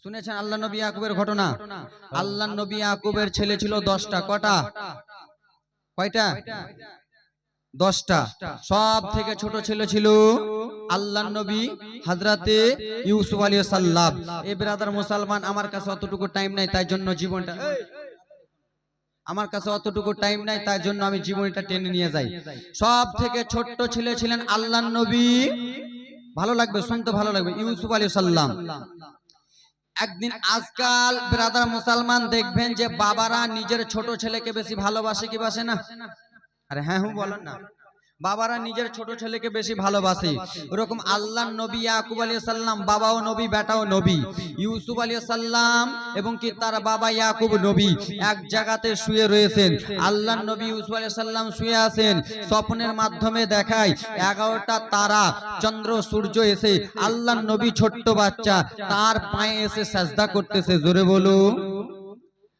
শুনেছেন আল্লাহ নবী ইয়াকুবের ঘটনা? আল্লাহ নবী ইয়াকুবের ছেলে ছিল 10টা। কটা? কয়টা? 10টা। সব থেকে ছোট ছেলে ছিল আল্লাহর নবী হযরতে ইউসুফ আলাইহিস সালাম। এই ব্রাদার মুসলমান, আমার কাছে অতটুকু টাইম নাই, তাই জন্য জীবনটা আমি জীবনটা টেনে নিয়ে যাই। সব থেকে ছোট্ট ছেলে ছিলেন আল্লাহর নবী, ভালো লাগবে শুনতে, ভালো লাগবে, ইউসুফ আলাইহিস সালাম। একদিন আজকাল ব্রাদার মুসলমান দেখবেন যে বাবারা নিজের ছোট ছেলেকে বেশি ভালোবাসে কি বাসে না? আরে হ্যাঁ বলেন না। বাবারা নিজের ছোট ছেলেকে বেশি ভালোবাসে। ওরকম আল্লাহর নবী ইয়াকুব আলাইহিস সালাম, বাবাও নবী বেটাও নবী। ইউসুফ আলাইহিস সালাম এবং কি তার বাবা ইয়াকুব নবী এক জায়গাতে শুয়ে রয়েছেন। আল্লাহর নবী ইউসুফ আলাইহিস সালাম শুয়ে আছেন। স্বপ্নের মাধ্যমে দেখায় 11টা তারা, চন্দ্র, সূর্য এসে আল্লাহর নবী ছোট্ট বাচ্চা তার পায়ে এসে সাজদা করতেছে। জোরে বলো।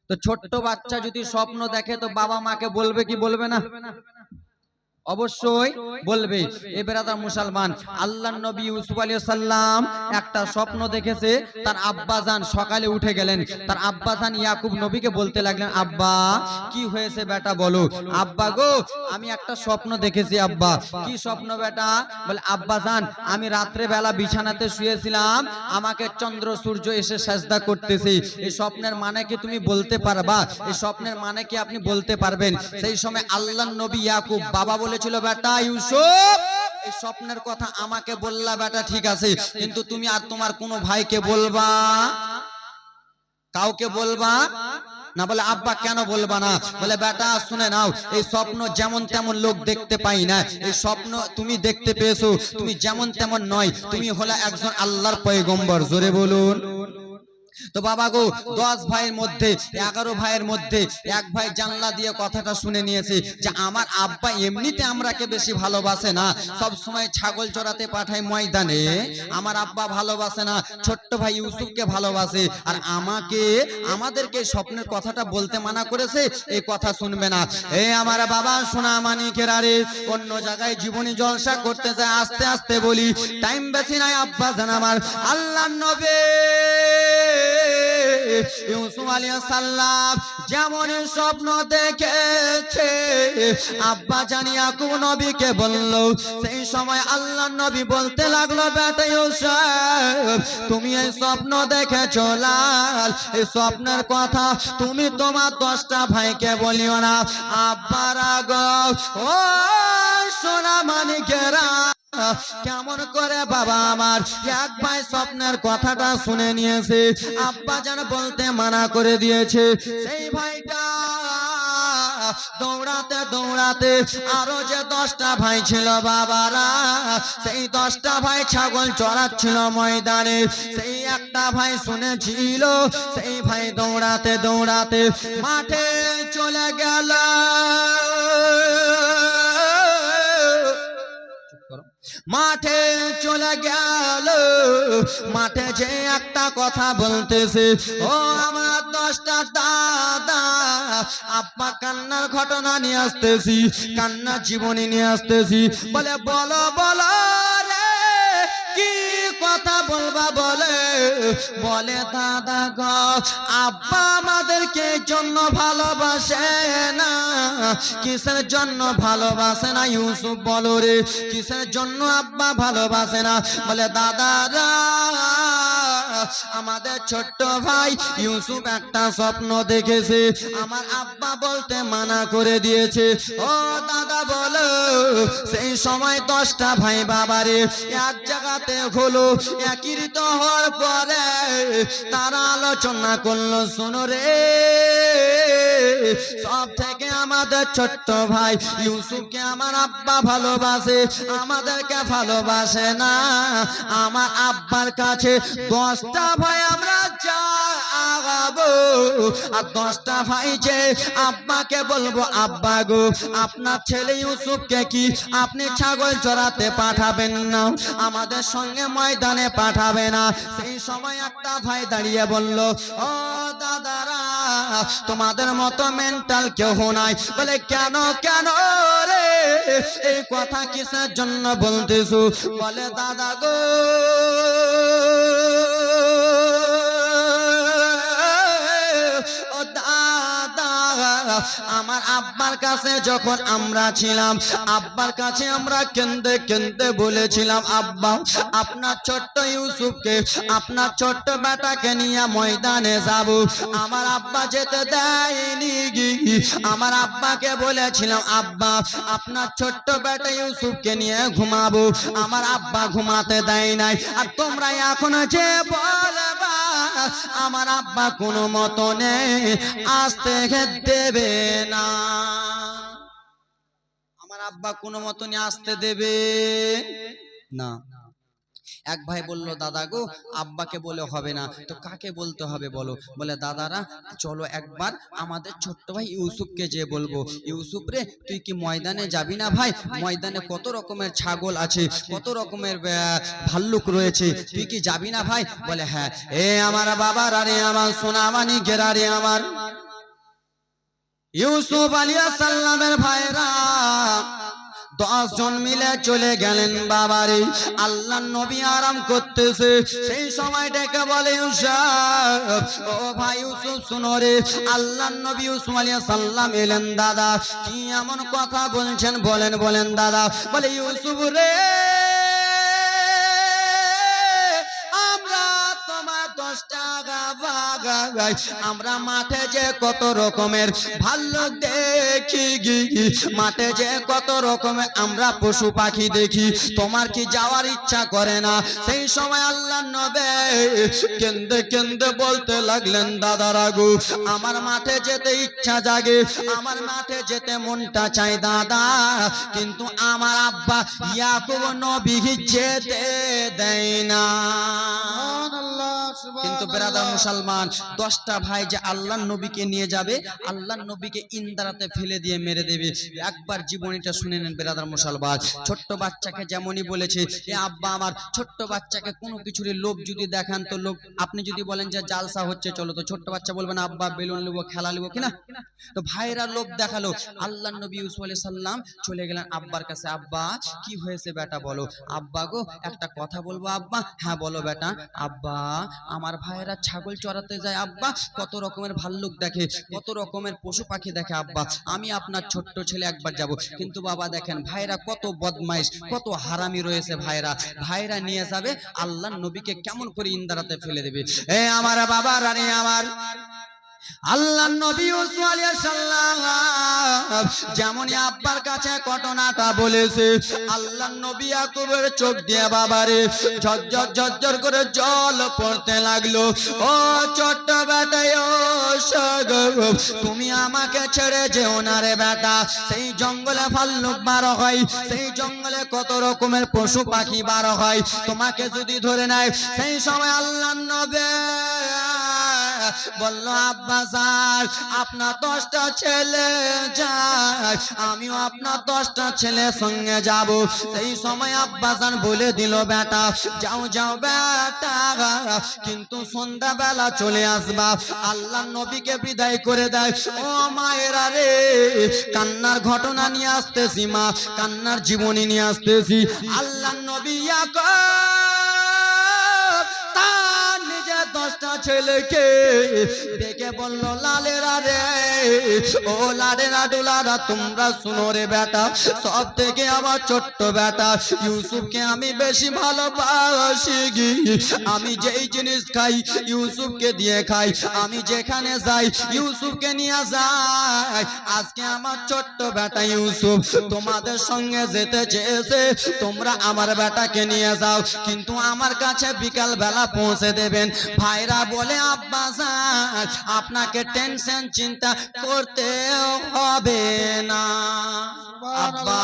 তো ছোট্ট বাচ্চা যদি স্বপ্ন দেখে তো বাবা মাকে বলবে কি বলবে না? অবশ্যই বলবে। এ ব্রাদার মুসলমান, আল্লাহর নবী ইউসুফ আলাইহিস সালাম একটা স্বপ্ন দেখেছে। তার আব্বাজান সকালে উঠে গেলেন, তার আব্বাজান ইয়াকুব নবীকে বলতে লাগলেন, আব্বা কি হয়েছে বেটা বলো। আব্বা গো, আমি একটা স্বপ্ন দেখেছি। আব্বা কি স্বপ্ন বেটা? বলে, আব্বাজান আমি রাত্রে বেলা বিছানাতে শুয়েছিলাম, আমাকে চন্দ্র সূর্য এসে সাজদা করতেছে। এই স্বপ্নের মানে কি তুমি বলতে পারবা? এই স্বপ্নের মানে কি আপনি বলতে পারবেন? সেই সময় আল্লাহর নবী ইয়াকুব বাবা বলেছিল, বেটা ইউসুফ এই স্বপ্নের কথা আমাকে বললা বেটা, ঠিক আছে, কিন্তু তুমি আর তোমার কোনো ভাইকে বলবা, কাউকে বলবা না। বলে, আব্বা কেন বলবা না? বলে, বেটা শুনে নাও, এই স্বপ্ন যেমন তেমন লোক দেখতে পাই না। এই স্বপ্ন তুমি দেখতে পেয়েছো, তুমি যেমন তেমন নয়, তুমি হলে একজন আল্লাহর পয়গম্বর। জোরে বলুন। তো বাবা গো, 10 ভাইয়ের মধ্যে 11 ভাইয়ের মধ্যে এক ভাই জানলা দিয়ে কথাটা শুনে নিয়েছে যে আমার আব্বা এমনিতে আমরাকে বেশি ভালোবাসে না, সব সময় ছাগল চড়াতে পাঠায় ময়দানে, আমার আব্বা ভালোবাসে না, ছোট্ট ভাই ইউসুফকে ভালোবাসে, আর আমাদেরকে স্বপ্নের কথাটা বলতে মানা করেছে, এই কথা শুনবে না। এই আমার বাবা সোনা মানিকেরা রে, অন্য জায়গায় জীবনী জলসা করতে যায়, আস্তে আস্তে বলি, টাইম বেশি নাই। আব্বা জান আমার আল্লাহর নবী ইউসুফ আলাইহিস সালাম যেমন স্বপ্ন দেখেছে, আব্বা জান ইয়াকুব নবীকে বলল। সেই সময় আল্লাহর নবী বলতে লাগলো, বেটা ইউসুফ তুমি এই স্বপ্ন দেখেছো লাল, এই স্বপ্নের কথা তুমি তোমার 10টা ভাইকে বলিও না। আব্বার আগো ও সোনা মানিকেরা, কেমন করে বাবা আমার এক ভাই স্বপ্নের কথাটা শুনে নিয়েছে, আব্বা যেন বলতে মানা করে দিয়েছে। সেই ভাইটা দৌড়াতে দৌড়াতে আরো যে 10টা ভাই ছিল বাবারা, সেই 10টা ভাই ছাগল চড়াচ্ছিল ময়দানে। সেই একটা ভাই শুনেছিল, সেই ভাই দৌড়াতে দৌড়াতে মাঠে চলে গেল। মাঠে চলে গেল, মাঠে যে একটা কথা বলতেছে, ও আমার 10টা দাদা, আব্বা কান্নার ঘটনা নিয়ে আসতেছি, কান্নার জীবনী নিয়ে আসতেছি। বলে, বলো বলো রে কি কথা বলবা? বলে দাদা গো, আব্বা আমাদেরকে জন্য ভালোবাসে না। কিসের জন্য ভালোবাসে না? ইউসুফ বলো রে, কিসের জন্য আব্বা ভালোবাসে না? বলে, দাদারা আমাদের ছোট্ট ভাই ইউসুফ একটা স্বপ্ন দেখেছে, আমার আব্বা বলতে মানা করে দিয়েছে। ও দাদা বলো, সেই সময় 10টা ভাই বাবারে এক জায়গাতে হলো, একীভূত হওয়ার পরে তারা আলোচনা করলো, শোনো রে, সব থেকে আমাদের ছোট্ট ভাই ইউসুফকে আমার আব্বা ভালোবাসে, আমাদেরকে ভালোবাসে না। আমার আব্বার কাছে 10টা ভাই আমরা যাবো, আর 10টা ভাই যে আব্বাকে বলবো, আব্বা গো আপনার ছেলে ইউসুফকে কি আপনি ছাগল চড়াতে পাঠাবেন না? আমাদের সঙ্গে ময়দানে পাঠাবে না? সেই সময় একটা ভাই দাঁড়িয়ে বলল, ও দাদারা তোমাদের মতো মেন্টাল কেউ নাই। বলে, কেন কেন রে, এই কথা কিসের জন্য বলতেছো? বলে, দাদা গো আব্বার কাছে যখন আমরা ছিলাম, আব্বার কাছে আমরা কেঁদে কেঁদে বলেছিলাম, আব্বা আপনার ছোট্ট ইউসুফকে, আপনার ছোট্ট বেটাকে নিয়ে ময়দানে যাব। আমার আব্বা যেতে দেয়নি। আমার আব্বাকে বলেছিলাম, আব্বা আপনার ছোট্ট বেটা ইউসুফকে নিয়ে ঘুমাবো। আমার আব্বা ঘুমাতে দেয় নাই। আর তোমরা এখন যে বলবা আমার আব্বা কোনো মতনে আসতে দেবে না, আমার আব্বা কোনো মতনে আসতে দেবে না। এক ভাই বলল, দাদা গো আব্বাকে বলে হবে না, তো কাকে বলতে হবে বলো? বলে, দাদারা চলো একবার আমাদের ছোট্ট ভাই ইউসুফকে যে বলবো, ইউসুফ রে তুই কি ময়দানে যাবি না ভাই? ময়দানে কত রকমের ছাগল আছে, কত রকমের ভাল্লুক রয়েছে, তুই কি যাবি না ভাই? বলে, হ্যাঁ। এ আমার বাবার আরে আমার সোনামানি গেরারে আমার ইউসুফ আলাইহিস সালামের ভাইরা 10 জন মিলে চলে গেলেন বাবারে। আল্লাহর নবী আরাম করতেছে, সেই সময় ডেকে বলে, ইউসুফ ও ভাই ইউসুফ শুনো রে। আল্লাহর নবী ইউসুফ আলাইহিস সালাম এলেন। দাদা কি এমন কথা বলছেন? বলেন বলেন দাদা। বলে, ইউসুফ রে আমরা মাঠে যে কত রকমের ভাল্লুক দেখি, মাঠে যে কত রকমের আমরা পশু পাখি দেখি, তোমার কি যাওয়ার ইচ্ছা করে না? সেই সময় আল্লাহর নবী কেঁদে কেঁদে বলতে লাগলেন, দাদারা গো আমার মাঠে যেতে ইচ্ছা জাগে, আমার মাঠে যেতে মনটা চাই দাদা, কিন্তু আমার আব্বা ইয়াকুব নবী যেতে দেয় না। কিন্তু বেরাদার মুসলমান, 10টা ভাই যে আল্লাহর নবীকে নিয়ে যাবে, আল্লাহর নবীকে ইন্দারাতে ফেলে দিয়ে মেরে দেবে। একবার জীবনীটা শুনে নেন বেরাদার মুসলমান। ছোট্ট বাচ্চাকে যেমনই বলেছে, এ আব্বা আমার ছোট্ট বাচ্চাকে কোনো কিছুরই লোভ যদি দেখান তো লোভ, আপনি যদি বলেন যে জালসা হচ্ছে চলো, তো ছোট্ট বাচ্চা বলবে না আব্বা বেলুন নেবো, খেলা নেবো কিনা? তো ভাইরা লোভ দেখালো। আল্লাহর নবী ইউসুফ আলাইহিস সালাম চলে গেলেন আব্বার কাছে, আব্বা কি হয়েছে বেটা বলো। আব্বা গো একটা কথা বলবো আব্বা। হ্যাঁ বলো বেটা। আব্বা আমার ভাইয়েরা ছাগল চড়াতে যায় আব্বা, কত রকমের ভাল্লুক দেখে, কত রকমের পশু পাখি দেখে আব্বা, আমি আপনার ছোট্ট ছেলে একবার যাব। কিন্তু বাবা দেখেন ভাইরা কত বদমাইশ, কত হারামি রয়েছে ভাইরা, ভাইরা নিয়ে যাবে আল্লাহর নবীকে কেমন করে ইন্দারাতে ফেলে দেবে। এ আমার বাবা রানী আমার আল্লাহর নবী ইউসুফ আলাইহিস সালাম যেমনই আব্বার কাছে ঘটনাটা বলেছে, আল্লাহর নবী ইয়াকুবের চোখ দিয়ে বাবারে ঝরঝর ঝরঝর করে জল পড়তে লাগলো। ও ছোট্ট বেটা ইউসুফ, তুমি আমাকে ছেড়ে যেও না রে বেটা। সেই জঙ্গলে ভাল্লুক বার হয়, সেই জঙ্গলে কত রকমের পশু পাখি বার হয়, তোমাকে যদি ধরে নেয়। সেই সময় আল্লাহর নবী বলল, আব্বা স্যার আপনার 10টা ছেলে যায়, আমিও আপনার 10টা ছেলের সঙ্গে যাব। সেই সময় আব্বা স্যার বলে দিল, বেটা যাও যাও বেটা, কিন্তু সন্ধ্যা বেলা চলে আসবা। আল্লাহর নবীকে বিদায় করে দেয়। ও মায়েরা রে, কান্নার ঘটনা নিয়ে আসতেছি মা, কান্নার জীবনী নিয়ে আসতেছি। আল্লাহর নবী ইয়াকুব 10টা ছেলেকে ডেকে বলল, লালেরা রে, ও লালেরা ডোলারা তোমরা শুনো রে বেটা, সব থেকে আমার ছোট্ট বেটা ইউসুফকে আমি বেশি ভালোবাসি। আমি যেই জিনিস খাই ইউসুফকে দিয়ে খাই, আমি যেখানে যাই ইউসুফকে নিয়ে যাই। আজকে আমার ছোট্ট বেটা ইউসুফ তোমাদের সঙ্গে যেতে চেয়েছে, তোমরা আমার বেটাকে নিয়ে যাও, কিন্তু আমার কাছে বিকাল বেলা পৌঁছে দেবেন। ভাইরা বলে, আব্বা জান আপনাকে টেনশন চিন্তা করতে হবে না, আব্বা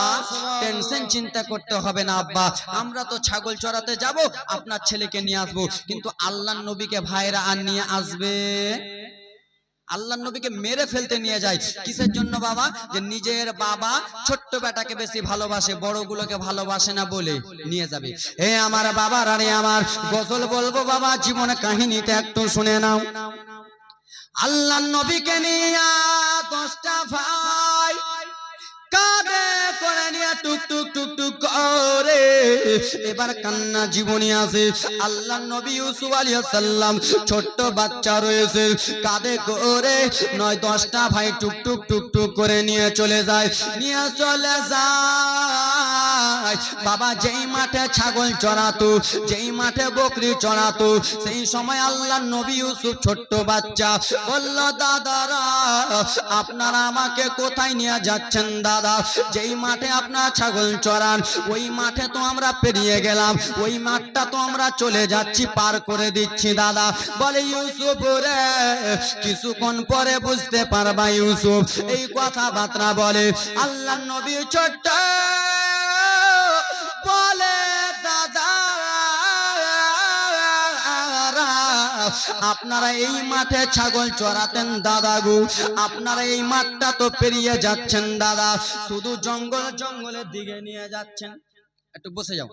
টেনশন চিন্তা করতে হবে না আব্বা, আমরা তো ছাগল চড়াতে যাব, আপনার ছেলেকে নিয়ে আসবো। কিন্তু আল্লাহর নবীকে ভাইরা আর নিয়ে আসবে, আল্লাহর নবীকে মেরে ফেলতে নিয়ে যায়। কিসের জন্য বাবা? যে নিজের বাবা ছোট্ট বেটাকে বেশি ভালোবাসে, বড়গুলোকে ভালোবাসে না বলে নিয়ে যাবে। হে আমার বাবা রানী আমার, গজল বলবো বাবা, জীবনে কাহিনীতে একটু শুনে নাও। আল্লাহর নবীকে নিয়ে 10টা ভাই কাঁধে করে নিয়ে টুক টুক টুক টুক করে এবার কান্না জীবনী আছে। আল্লাহ নবী ইউসুফ আলাইহিস সালাম ছোট্ট বাচ্চা রয়েছে, কাঁধে করে 9-10টা ভাই টুক টুক টুক টুক করে নিয়ে চলে যায়। বাবা যেই মাঠে ছাগল চড়াতো, যেই মাঠে বকরি চড়াতো, সেই সময় আল্লাহ নবী ইউসুফ ছোট্ট বাচ্চা বলল, দাদারা আপনারা আমাকে কোথায় নিয়ে যাচ্ছেন দাদা? যেই মাঠে আপনার ছাগল চড়ান ওই মাঠে তো আমরা পেরিয়ে গেলাম, ওই মাঠটা তো আমরা চলে যাচ্ছি, পার করে দিচ্ছি দাদা। বলে ইউসুফ রে কিছুক্ষণ পরে বুঝতে পারবা ইউসুফ। এই কথাবার্তা বলে আল্লাহ নবী ছোট্ট বলে, দাদা আপনারা এই মাঠে ছাগল চড়াতেন দাদা গো, আপনারা এই মাঠটা তো পেরিয়ে যাচ্ছেন দাদা, শুধু জঙ্গল জঙ্গলের দিকে নিয়ে যাচ্ছেন। একটু বসে যাও,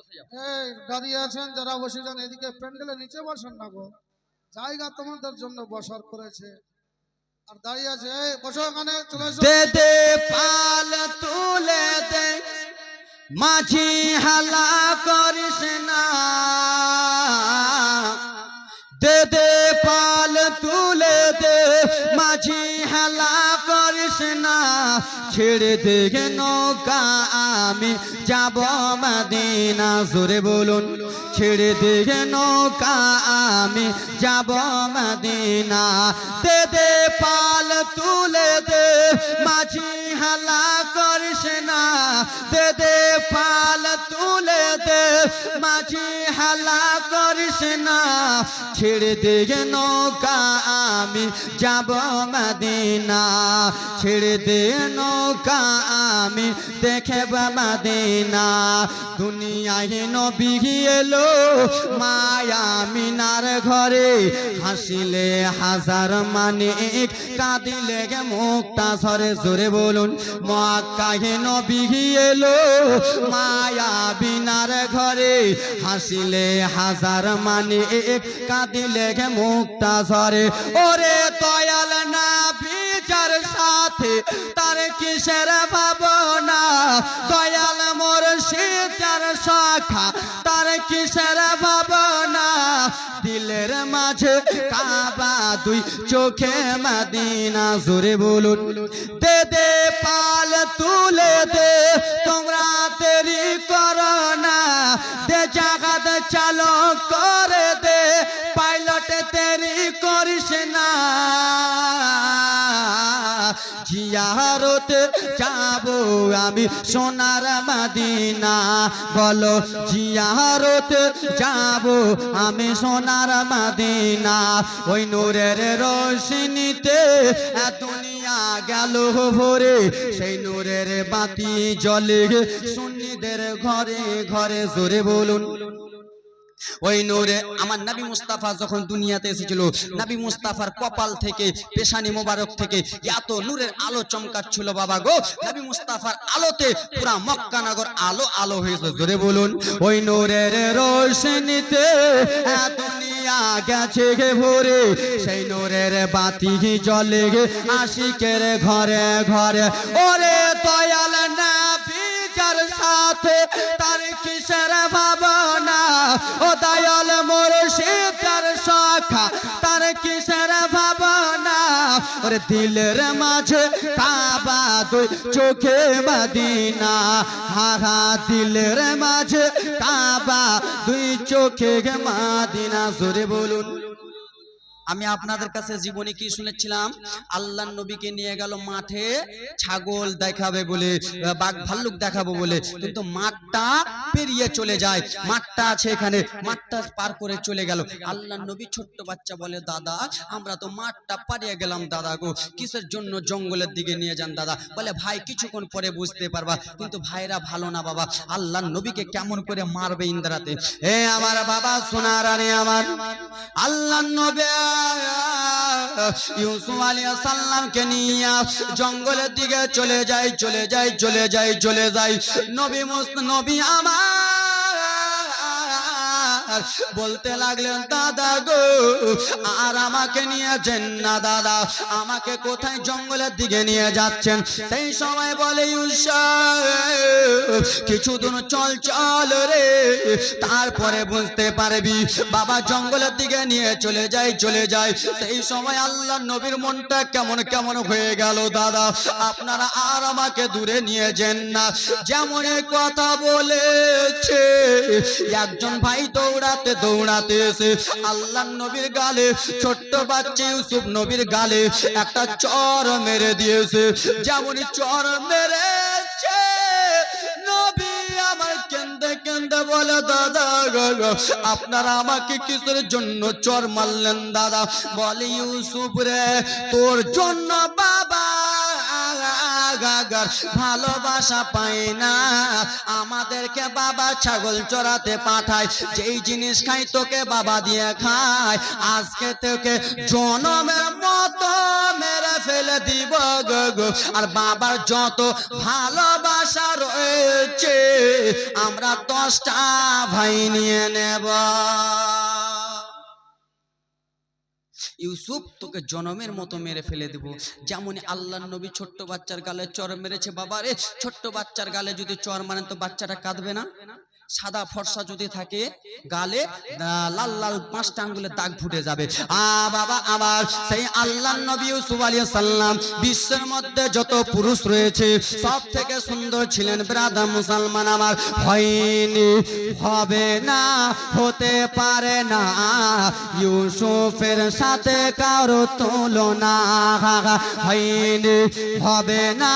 এই দাঁড়িয়ে আছেন যারা বসে যান, এদিকে প্যান্ডেলের নিচে বসেন না গো, জায়গা তোমাদের জন্য বসার করেছে। আর দাঁড়িয়ে আছে, এই বসো ওখানে, চলে এসো। দে দে পাল তুলে দে মাঝি হালা করিস না, দে দে পাল তুলে দে মাঝি হালা করিস না, ছেড়ে দে নৌকা আমি যাব মদিনা। জোরে বলুন, ছেড়ে দে নৌকা আমি যাব মদিনা। দে দে পাল তুলে দে মাঝি হালা করিস না, দে দে পাল তুলে দে মাঝি হালা করিস না, ছেড়ে দে নৌকা আমি যাব মদিনা, ছেড়ে দে নৌকা আমি দেখব মদিনা। দুনিয়ায় নবী এলো মায়া মিনার ঘরে, হাসিলে হাজার মানিক কাঁদিলে মুক্তা ঝরে। জোরে বলুন, মক্কায় নবী এলো মায়া বিনার ঘরে, হাসিলে হাজার মানিক কাঁদিলে মুক্তা ঝরে। ওরে দয়াল নবী যার সাথে তার কিসের ভাবনা, দয়াল মুর্শিদ যার শাখা তার কিসের ভাবনা, দিলের মাঝে কাবা দুই চোখে মদিনা। জোরে বলুন, দে দে পাল তুলে দে তোমরা দেরি করো না, দে জাগাত চালু করে দে পাইলট দেরি করিস না। জিয়ারতে যাব আমি সোনার মদিনা, বলো জিয়ারতে যাব আমি সোনার মদিনা। ওই নূরের রোশনীতে দুনিয়া গেল ভরে, সেই নূরের বাতি জ্বলে সুন্নিদের ঘরে ঘরে। জোরে বলুন, ওই নূরে আমার নবী মুস্তাফা যখন দুনিয়াতে এসেছিল, নবী মুস্তাফার কপাল থেকে পেশানি মোবারক থেকে এত নূরের আলো চমকাচ্ছিল বাবা গো, নবী মুস্তাফার আলোতে পুরা মক্কা নগর আলো আলো হয়েছে। জোরে বলুন, ওই নূরের রোশনীতে দুনিয়া গেছে ভরে, সেই নূরের বাতি জ্বলে আশিকের ঘরে ঘরে। ওরে দয়াল নবী যার সাথে তার কিসের ভাবনা, ও দয়াল মুর্শিদ যার শাখা তার কিসের ভাবনা। ওরে দিলের মাঝে কাবা দুই চোখে মদিনা, হারা দিলের মাঝে কাবা দুই চোখে মদিনা। জোরে বলুন, আমি আপনাদের কাছে জীবনে কি শুনেছিলাম, আল্লাহ নবীকে নিয়ে গেল মাঠে ছাগল দেখাবে বলে, বাঘ ভাল্লুক দেখাবো বলে, কিন্তু মাঠটা পেরিয়ে চলে যায়, মাঠটা আছে এখানে, মাঠটা পার করে চলে গেল। আল্লাহ নবী ছোট্ট বাচ্চা বলে, দাদা আমরা তো মাঠটা পারিয়ে গেলাম দাদা গো, কিসের জন্য জঙ্গলের দিকে নিয়ে যান দাদা? বলে ভাই কিছুক্ষণ পরে বুঝতে পারবা। কিন্তু ভাইরা ভালো না বাবা, আল্লাহ নবীকে কেমন করে মারবে ইন্দ্রাতে। হে আমার বাবা সোনার আরে আমার আল্লাহ নবী ইউসুফ আলাইহিস সালামকে নিয়ে জঙ্গলের দিকে চলে যায় চলে যায় চলে যায় চলে যায়। নবী আমার বলতে লাগলেন দাদা গো আর আমাকে নিয়ে যান না দাদা, আমাকে কোথায় জঙ্গলের দিকে নিয়ে যাচ্ছেন? সেই সময় বলে ইউসুফ কিছু দূর চল চল রে, তারপরে বুঝতে পারবি। বাবা জঙ্গলের দিকে নিয়ে চলে যায়। সেই সময় আল্লাহ নবীর মনটা কেমন কেমন হয়ে গেল দাদা, আপনারা আর আমাকে দূরে নিয়ে যান না। যেমন কথা বলেছে একজন ভাই দৌড়াতে এসে আল্লাহ নবীর গালে, ছোট্ট বাচ্চা ইউসুফ নবীর গালে একটা চর মেরে দিয়েছে। যেমনই চর মেরেছে নবী আমার কেন্দে কেন্দে বলে দাদা আপনারা আমাকে কিসের জন্য চর মারলেন দাদা? বলে ইউসুফ রে তোর জন্য বাবা ভালোবাসা পায় না, আমাদেরকে বাবা ছাগল চড়াতে পাঠায়, যেই জিনিস খাই তোকে বাবা দিয়ে খায়, আজকে তোকে জনমের মতো মেরে ফেলে দিব গো। আর বাবার যত ভালোবাসা রয়েছে আমরা 10টা ভাই নিয়ে নেব। ইউসুফ তোকে জনমের মতো মেরে ফেলে দেব। যেমন আল্লাহ নবী ছোট্ট বাচ্চার গালে চর মেরেছে। বাবারে ছোট্ট বাচ্চার গালে যদি চর মারেন তো বাচ্চাটা কাঁদবে না? সাদা ফর্সা যদি থাকে গালে লাল লাল 5টা আঙ্গুলের দাগ ফুটে যাবে। বাবা আমার সেই আল্লাহ নবী ইউসুফ আলাইহিস সালাম বিশ্বের মধ্যে যত পুরুষ রয়েছে সব থেকে সুন্দর ছিলেন। ব্রাদার মুসলমান আমার, হয়নি হবে না হতে পারে না ইউসুফের সাথে কারো তুলনা, হয়নি হবে না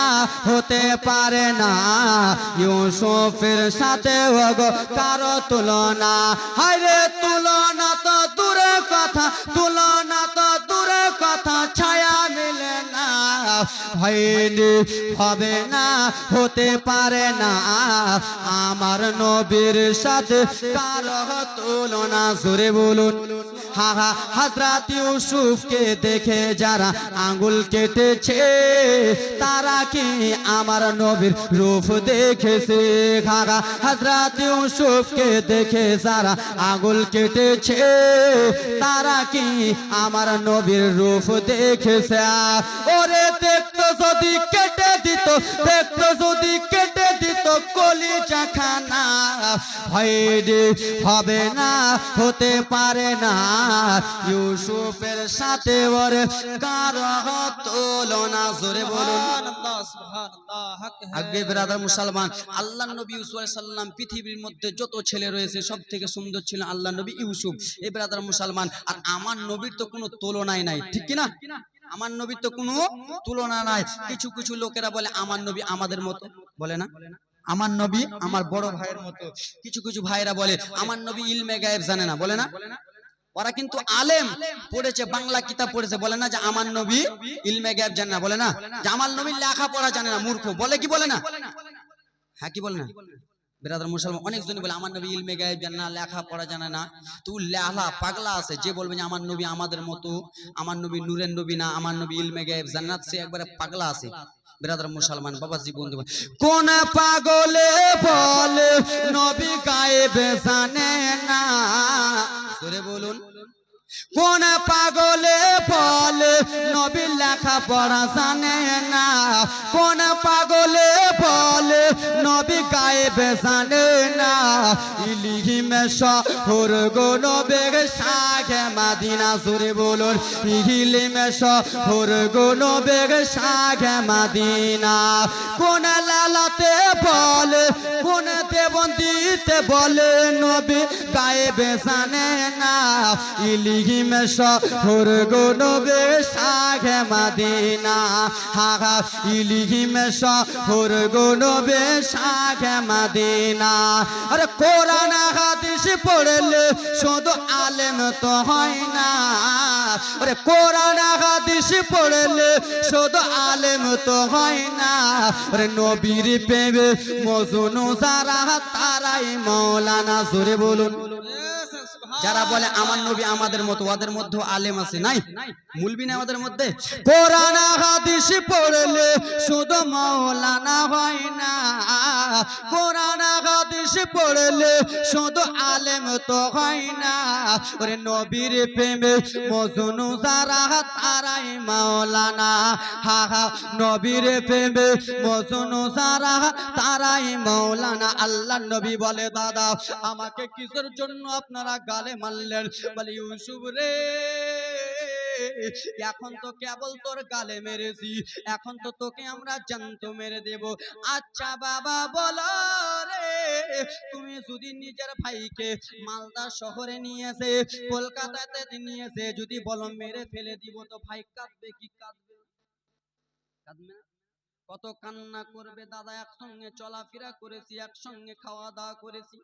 হতে পারে না ইউসুফের সাথে কারো তুলনা। হায়রে তুলনা তো দূরের কথা, তুলনা তো দূরের কথা, ছায়া মিলে না, হয়নি হবে না হতে পারে না আমার নবীর সাথে কারো তুলনা। জোরে বলুন হা হা। হযরত ইউসুফকে দেখে যারা আঙ্গুল কেটেছে তারা কি আমার নবীর রূপ দেখেছে? হা হা। হযরত ইউসুফকে দেখে যারা আঙ্গুল কেটেছে তারা কি আমার নবীর রূপ দেখেছে? ওরে দেখতো যদি কেটে দিত, দেখতো যদি কেটে দিত কলিজা খানা, হয়নি হবে না হতে পারে না ইউসুফের সাথে ওরে কারো তুলনা। জোরে বলুন আগে ব্রাদার মুসলমান, আল্লাহ নবী ইউসুফ আলাইহিস সালাম পৃথিবীর মধ্যে যত ছেলে রয়েছে সব থেকে সুন্দর ছিল আল্লাহ নবী ইউসুফ। এই ব্রাদার মুসলমান, আর আমার নবীর তো কোনো তুলনাই নাই, ঠিক কি না? আমার নবীর তো কোনো তুলনা নাই। কিছু কিছু লোকেরা বলে আমার নবী আমাদের মতো, বলে না আমার নবী আমার বড় ভাইয়ের মতো। কিছু কিছু ভাইরা বলে আমার নবী ইলমে গায়েব জানে না, বলে না? ওরা কিন্তু আলেম পড়েছে, বাংলা কিতাব পড়েছে, বলে না যে আমার নবী ইলমে গায়েব জানে না, বলে না যে আমার নবী লেখাপড়া জানে না, মূর্খ, বলে কি বলে না? হ্যাঁ কি বলে না? ব্রাদার মুসলমান অনেকজনই বলে আমার নবী ইলমে গায়েব জানে না, লেখাপড়া জানে না। তুই লেহলা পাগলা আছে যে বলবে যে আমার নবী আমাদের মতো, আমার নবী নূরের নবী না, আমার নবী ইলমে গায়েব জানে না, সে একবারে পাগলা আছে। ব্রাদার মুসলমান বাবাজি বন্ধু, কোন পাগলে বলে নবী গায়েব জানে না? জোরে বলুন কোন পাগলে বলে নবী লেখাপড়া জানে না? কোন পাগলে বলে নবী গায়েব জানে না? ইলহিমে শহর গো নবী শাহে মদিনা। জোরে বলুন ইলহিমে শহর গো নবী শাহে মদিনা। কোন লালাতে বলে, কোন দেবন্দিতে বলে নবী গায়েব জানে না? ইলহিমে শহর গো নবী শাহে মদিনা। হা হা ইলহিমে শহর গো নবী শাহে মদিনা। আরে কোরআন হাদিস পড়লে শুধু আলেম তো হয় না, আরে কোরআন হাদিস পড়লে শুধু আলেম তো হয় না, আরে নবীর প্রেমে মজনু যারা তারাই মাওলানা। জোরে বলুন যারা বলে আমার নবী আমাদের মতো, ওদের মধ্যে আলেম আছে নাই? মুলবি নাই আমাদের মধ্যে? কোরআন হাদিস পড়লে শুধু মাওলানা হয় না, কোরআন হাদিস পড়লে শুধু আলেম তো হয় না। ওরে নবীর প্রেমে মজনু যারা তারাই মাওলানা, হা হা নবীর প্রেমে মজনু যারা তারাই মাওলানা। আল্লাহ নবী বলে দাদা আমাকে কিসের জন্য আপনারা গালে মারলেন? বলে ইউসুফ রে এখন তো কেবল তোর গালে মেরেছি, এখন তো তোকে আমরা জ্যান্ত মেরে দেব। আচ্ছা বাবা বলো রে, তুমি যদি নিজের ভাইকে মালদা শহরে নিয়েছে, কলকাতাতে নিয়েছে, যদি বলো মেরে ফেলে দিব, তো ভাই কাঁদবে কি কাঁদবে? কাঁদবে না? কত কান্না করবে দাদা। একসঙ্গে চলাফেরা করেছি, একসঙ্গে খাওয়া দাওয়া করেছি।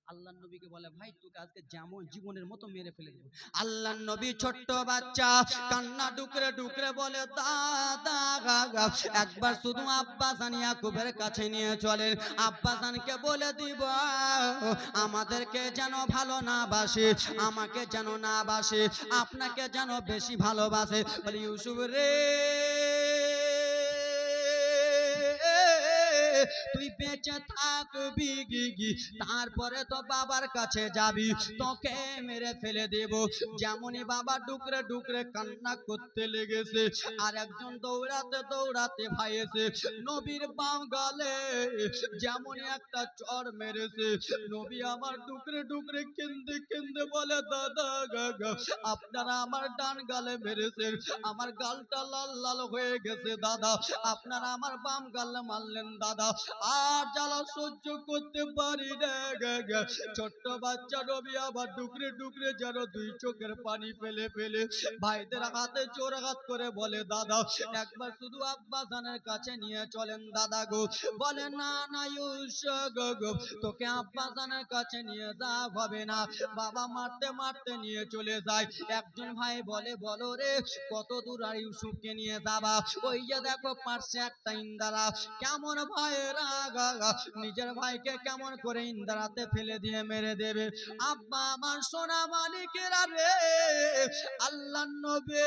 আল্লাহ নবীকে বলে ভাই তোকে আজকে যেমন জীবনের মতো মেরে ফেলে দেব। আল্লাহ নবী ছোট্ট বাচ্চা কান্না ডুকরে ডুকরে বলে দাদা একবার শুধু আব্বা জান ইয়াকুবের কাছে নিয়ে চলেন, আব্বা জানকে বলে দিব আমাদেরকে যেন ভালো না বাসে, আমাকে যেন না বাসে, আপনাকে যেন বেশি ভালোবাসে। বলে ইউসুফ রে তুই বেঁচে থাকবি গিগি, তারপরে তো বাবার কাছে যাবি, তোকে মেরে ফেলে দেব। যেমনই বাবা ডুকরে ডুকরে কান্না করতে লেগেছে, আর একজন দৌড়াতে দৌড়াতে ভাইয়েছে নবীর বাম গালে যেমনই একটা চড় মেরেছে। নবী আমার ডুকরে ডুকরে কেঁদে কেঁদে বলে দাদা গাগা আপনারা আমার ডান গালে মেরেছেন, আমার গালটা লাল লাল হয়ে গেছে দাদা, আপনারা আমার বাম গালে মারলেন দাদা, আর জ্বালা সহ্য করতে পারি না। ছোট্ট বাচ্চা নবী আবার ডুকরে ডুকরে যেন দুই চোখের পানি ফেলে ফেলে ভাইদের হাতে জোর হাত করে বলে দাদা একবার শুধু আব্বা জানের কাছে নিয়ে চলেন দাদা গো। বলে না না ইউসুফ গো তোকে আব্বা জানের কাছে নিয়ে যাওয়া হবে না। বাবা মারতে মারতে নিয়ে চলে যায়। একজন ভাই বলে বলো রে কত দূর আর ইউসুফকে নিয়ে যাবা? ওই যে দেখো পাশে একটা ইন্দারা, কেমন ভাইরা নিজের ভাইকে কেমন করে ইন্দারাতে ফেলে দিয়ে মেরে দেবে। আব্বা আমার সোনা মানিকেরা রে, আল্লাহ নবী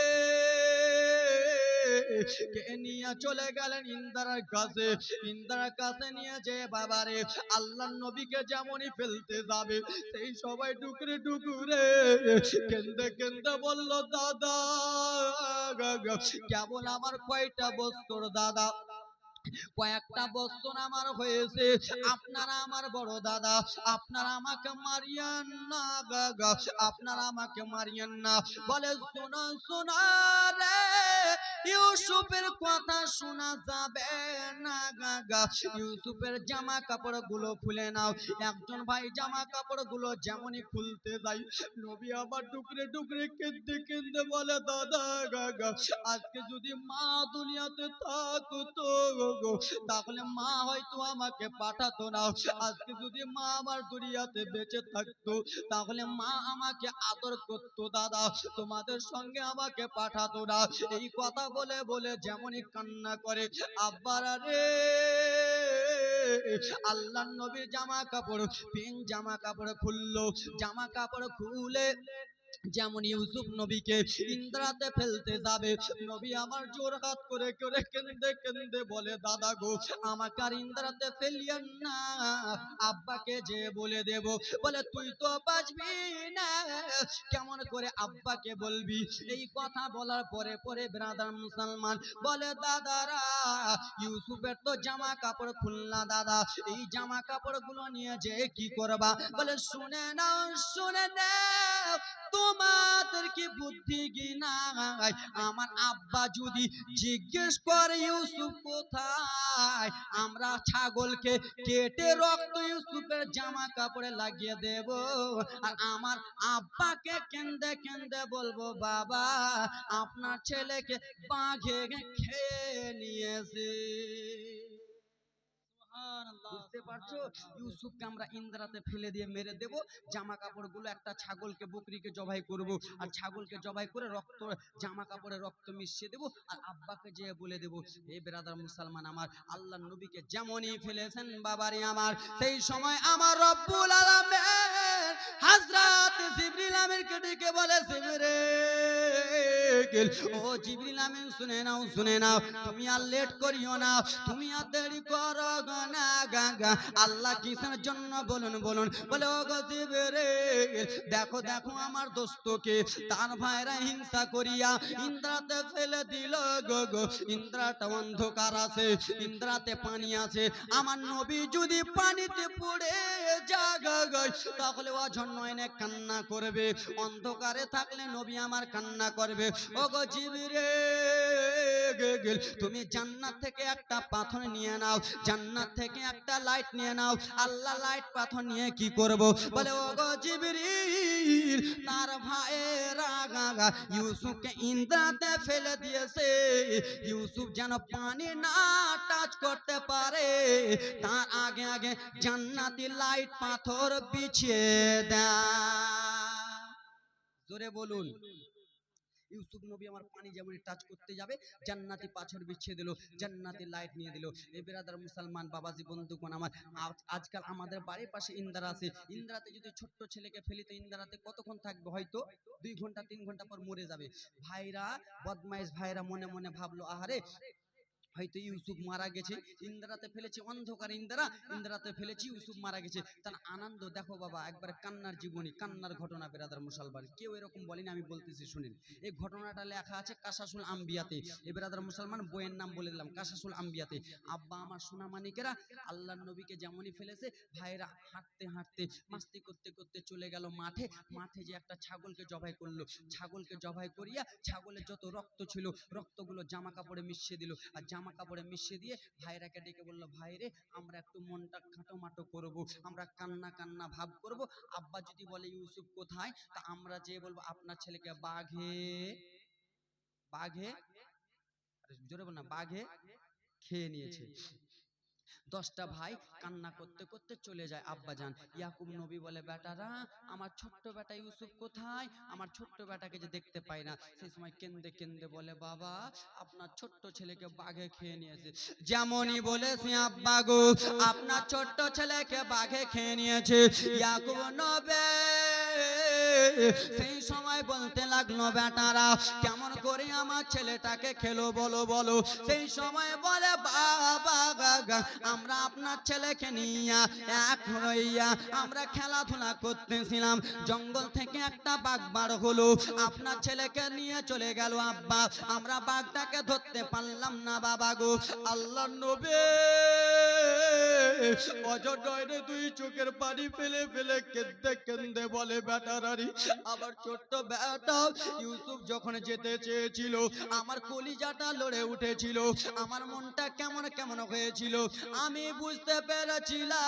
কে নিয়ে চলে গেলেন ইন্দারার কাছে। ইন্দারার কাছে নিয়ে যে বাবারে আল্লাহ নবীকে যেমনই ফেলতে যাবে, সেই সবাই ডুকরে ডুকরে কেন্দে কেন্দে বলল দাদা কেবল আমার কয়টা বছর দাদা, কয়েকটা বছর আমার হয়েছে, আপনারা আমার বড় দাদা, আপনারা আমাকে মারিয়েন না গাগা, আপনারা আমাকে মারিয়েন না। বলে শোনো শোনো রে ইউসুফের কথা শোনা যাবে না গাগা, ইউসুফের জামা কাপড় গুলো খুলে নাও। একজন ভাই জামা কাপড় গুলো যেমনই খুলতে যাই, নবী আবার টুকরে টুকরে কেঁদে কেঁদে বলে দাদা গাগা আজকে যদি মা দুনিয়াতে থাকতো তাহলে মা হয়তো আমাকে পাঠাতো না। আজকে যদি মা আমার দুনিয়াতে বেঁচে থাকতো তাহলে মা আমাকে আদর করতো দাদা, তোমাদের সঙ্গে আমাকে পাঠাতো না। এই কথা বলে বলে যেমনই কান্না করে আব্বারা রে আল্লাহ নবীর জামা কাপড় পিন জামা কাপড় খুললো, জামা কাপড় খুলে যেমন ইউসুফ নবীকে ইন্দ্রাতে ফেলতে যাবে, নবী আমার জোর হাত করে করে কেঁদে কেঁদে বলে দাদা গো আমাকে আর ইন্দ্রাতে ফেলিয়েন না, আব্বাকে যে বলে দেব। বলে তুই তো বাঁচবি না, কেমন করে আব্বাকে বলবি? এই কথা বলার পরে পরে ব্রাদার মুসলমান বলে দাদারা ইউসুফের তো জামা কাপড় খুলনা দাদা, এই জামা কাপড় গুলো নিয়ে যে কি করবা? বলে শুনে নাও শুনে নাও তোমাদের কি বুদ্ধি গিনাই, আমার আব্বা যদি জিজ্ঞেস করে ইউসুফ কোথায়, আমরা ছাগলকে কেটে রক্ত ইউসুফের জামা কাপড়ে লাগিয়ে দেব, আর আমার আব্বাকে কেঁদে কেঁদে বলবো বাবা আপনার ছেলেকে বাঘে খেয়ে নিয়েছে। বুঝতে পারছো? ইউসুফকে আমরা ইন্দ্রাতে ফেলে দিয়ে মেরে দেব, জামা কাপড়গুলো একটা ছাগলকে বকরিকে জবাই করব, আর ছাগলকে জবাই করে রক্ত জামা কাপড়ে রক্ত মিশিয়ে দেব, আর আব্বাকে যেয়ে বলে দেব, এই বেরাদার মুসলমান আমার, আল্লাহর নবীকে যেমনই ফেলেছেন বাবারে আমার, সেই সময় আমার রব্বুল আলামিন হযরত জিবরিল আমিনকে ডেকে বলে, জিবরিল, ও জিবরিল আমিন শুনে নাও, শুনে নাও, তুমি আর লেট করিও না, তুমি আর দেরি করো না গা। আল্লাহ কিসের জন্য বলুন বলুন? বলে, ও গো জিবরিল, দেখো দেখো আমার দোস্তকে তার ভাইরা হিংসা করিয়া ইন্দ্রাতে ফেলে দিল গো। ইন্দ্রাটা অন্ধকার আছে, ইন্দ্রাতে পানি আছে, আমার নবী যদি পানিতে পড়ে যায় তাহলে ও ঝননয়নে কান্না করবে, অন্ধকারে থাকলে নবী আমার কান্না করবে। ও গো জিবরিল, তুমি জান্নাত থেকে একটা পাথর নিয়ে নাও, জান্নাত থেকে একটা লাইট নিয়ে নাও। আল্লাহ লাইট পাথর নিয়ে কি করব? বলে, ও গো জিবরিল, তার ভাইয়েরা ইউসুফকে ইন্দ্রাতে ফেলে দিয়েছে, ইউসুফ যেন পানি না টাচ করতে পারে তার আগে আগে জান্নাতি লাইট পাথর বিছিয়ে দেয়। জোরে বলুন। ইউসুফ নবী আমার পানি যেমন টাচ করতে যাবে, জান্নাতি পাথর বিছিয়ে দিল, জান্নাতি লাইট নিয়ে দিল। এই বেরাদার মুসলমান বাবাজি বন্ধুগণ আমার, আজকাল আমাদের বাড়ির পাশে ইন্দ্রা আছে, ইন্দ্রাতে যদি ছোট্ট ছেলেকে ফেলি তো ইন্দ্রাতে কতক্ষণ থাকবে? হয়তো 2 ঘন্টা 3 ঘন্টা পর মরে যাবে। ভাইরা, বদমাইশ ভাইরা মনে মনে ভাবলো, আহারে হয়তো ইউসুফ মারা গেছে, ইন্দ্রাতে ফেলেছি, অন্ধকার ইন্দ্রাতে ফেলেছি, ইউসুফ মারা গেছে, তার আনন্দ দেখো বাবা, একবারে কান্নার জীবনী, কান্নার ঘটনা বেরাদার মুসলমান। কেউ এরকম বলেনি, আমি বলতেছি শুনেন। এই ঘটনাটা লেখা আছে কাসাসুল আম্বিয়াতে, এ বেরাদার মুসলমান, বইয়ের নাম বলে দিলাম কাসাসুল আম্বিয়াতে। আব্বা আমার সোনা মানিকেরা আল্লাহর নবীকে যেমনই ফেলেছে, ভাইরা হাঁটতে হাঁটতে মাস্তি করতে করতে চলে গেল মাঠে। মাঠে যে একটা ছাগলকে জবাই করলো, ছাগলকে জবাই করিয়া ছাগলের যত রক্ত ছিল রক্তগুলো জামা কাপড়ে মিশিয়ে দিল, আর জামা কাপড়ে মিশিয়ে দিয়ে ভাইরাকে ডেকে বললো, ভাইরে আমরা একটু মনটা খাটোমাটো করব, আমরা কান্না কান্না ভাব করব। আব্বা যদি বলে ইউসুফ কোথায়, তা আমরা যে বলবো আপনার ছেলেকে বাঘে বাঘে জোরে বল না, বাঘে খেয়ে নিয়েছে। 10টা ভাই কান্না করতে করতে চলে যায়। আব্বা যান ইয়াকুব নবী বলে, বেটারা আমার ছোট্ট বেটা ইউসুফ কোথায়? আমার ছোট্ট বেটাকে যে দেখতে পাই না। সেই সময় কেন্দে কেন্দে বলে, বাবা আপনার ছোট্ট ছেলেকে বাঘে খেয়ে নিয়েছে। যেমনই বলেছি আব্বা গো, আপনার ছোট্ট ছেলেকে বাঘে খেয়ে নিয়েছে ইয়াকুব নবী সেই সময় বলতে লাগলো, বেটারা কেমন করে আমার ছেলেটাকে খেলো বলো বলো। সেই সময় বলে, বাবা আমরা আপনার ছেলেকে নিয়ে এক হইয়া আমরা খেলাধুলা করতেছিলাম, জঙ্গল থেকে একটা বাঘ বার হলো, আপনার ছেলেকে নিয়ে চলে গেল আব্বা, আমরা বাঘটাকে ধরতে পারলাম না বাবা গো। আল্লাহর নবী অজডয়নে 2 চোখের পানি ফেলে ফেলে কেঁদে কেঁদে বলে, বেটারারি আমার ছোট্ট বেটা ইউসুফ যখন যেতে চেয়েছিল আমার কলিজাটা লড়ে উঠেছিল, আমার মনটা কেমন কেমন হয়েছিল, আমি বুঝতে পেরেছিলাম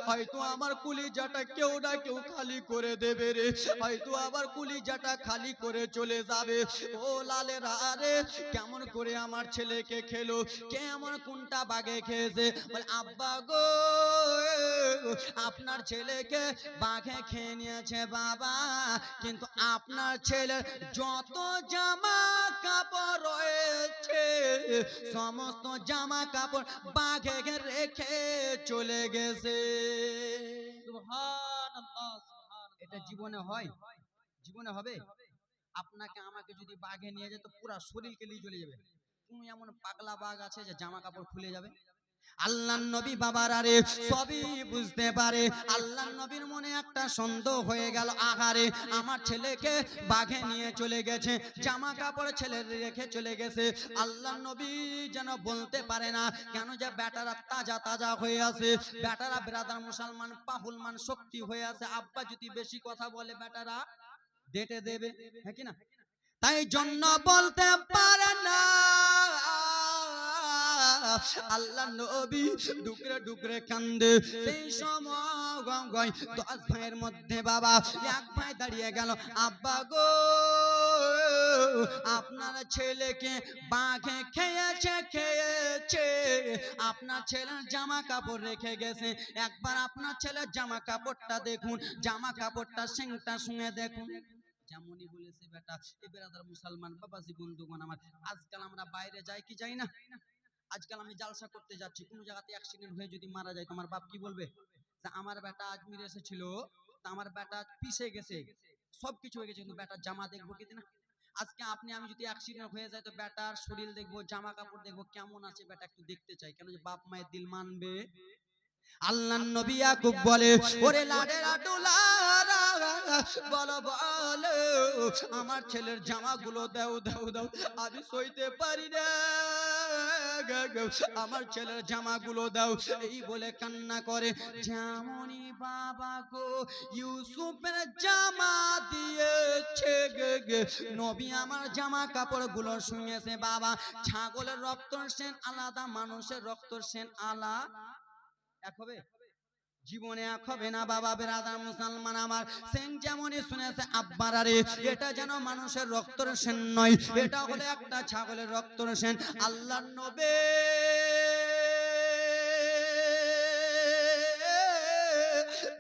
হয়তো আমার কলিজাটা কেউ না কেউ খালি করে দেবে রে, হয়তো আবার কলিজাটা খালি করে চলে যাবে। ও লালেরা রে, কেমন করে আমার ছেলেকে খেলো, কেমন কোনটা বাঘে খেয়েছে? বলে, আব্বা গো আপনার ছেলেকে বাঘে খেয়ে নিয়েছে বাবা, কিন্তু আপনার ছেলের যত জামা কাপড় রয়েছে সমস্ত জামা কাপড় বাঘে রেখে চলে গেছে। সুবহানাল্লাহ, সুবহানাল্লাহ। এটা জীবনে হয়? জীবনে হবে? আপনাকে আমাকে যদি বাঘে নিয়ে যায় তো পুরা শরীরকে নিয়ে চলে যাবে। কোন এমন পাগলা বাঘ আছে যে জামা কাপড় খুলে যাবে? আল্লাহর নবী বাবারা রে সবই বুঝতে পারে। আল্লাহর নবীর মনে একটা সন্দেহ হয়ে গেল, আহারে আমার ছেলেকে বাঘে নিয়ে চলে গেছে, জামা কাপড় ছেলে রেখে চলে গেছে। আল্লাহর নবী যেন বলতে পারে না, কেন যে বেটারা তাজা তাজা হয়ে আছে, বেটারা ব্রাদার মুসলমান পাহুলমান শক্তি হয়ে আছে, আব্বা যদি বেশি কথা বলে বেটারা ডেটে দেবে, হ্যাঁ কি না? তাই জন্য বলতে পারে না। আল্লাহ নবী ডুকরে ডুকরে কান্দে। সেই সময় 10 ভাইয়ের মধ্যে বাবা এক ভাই দাঁড়িয়ে গেল, আব্বা গো আপনার ছেলেকে বাঘে খেয়েছে আপনার ছেলের জামা কাপড় রেখে গেছে একবার আপনার ছেলের জামা কাপড়টা দেখুন জামা কাপড়টা সিংটা শুনে দেখুন যেমনই বলেছে বেটা এ বেরাদার মুসলমান বাবাজি বন্ধুগণ আমার আজকাল আমরা বাইরে যাই কি যাই না আজকাল আমি জালসা করতে যাচ্ছি কোন জায়গাতে অ্যাক্সিডেন্ট হয়ে যদি মারা যায় তোমার বাপ কি বলবে যে আমার বেটা আজমির এসেছিল তা আমার বেটা পিছে গেছে সবকিছু হয়ে গেছে কিন্তু বেটার জামা দেখবো কি না আজকে আপনি আমি যদি অ্যাক্সিডেন্ট হয়ে যায় তো বেটার শরীর দেখবো জামা কাপড় দেখবো কেমন আছে বেটা একটু দেখতে চাই কেন যে বাপ মায়ের দিল মানবে আল্লাহর নবী ইয়াকুব বলে ওরে লাডের আটুলারা বলো বলো আমার ছেলের জামাগুলো দাও দাও দাও আমি সইতে পারি না আমার ছেলের জামাগুলো দাও এই বলে কান্না করে যেমনই বাবা গো ইউসুফের জামা দিয়েছে নবী আমার জামা কাপড়গুলো শুনেছে বাবা ছাগলের রক্তর সেন আলাদা মানুষের রক্তর সেন আলাদা এক হবে জীবনে এক হবে না বাবা বেরাদার মুসলমান আমার সেন যেমনই শুনেছে আব্বার আরে এটা যেন মানুষের রক্তর সেন নয় এটা হলো একটা ছাগলের রক্তর সেন আল্লাহর নবী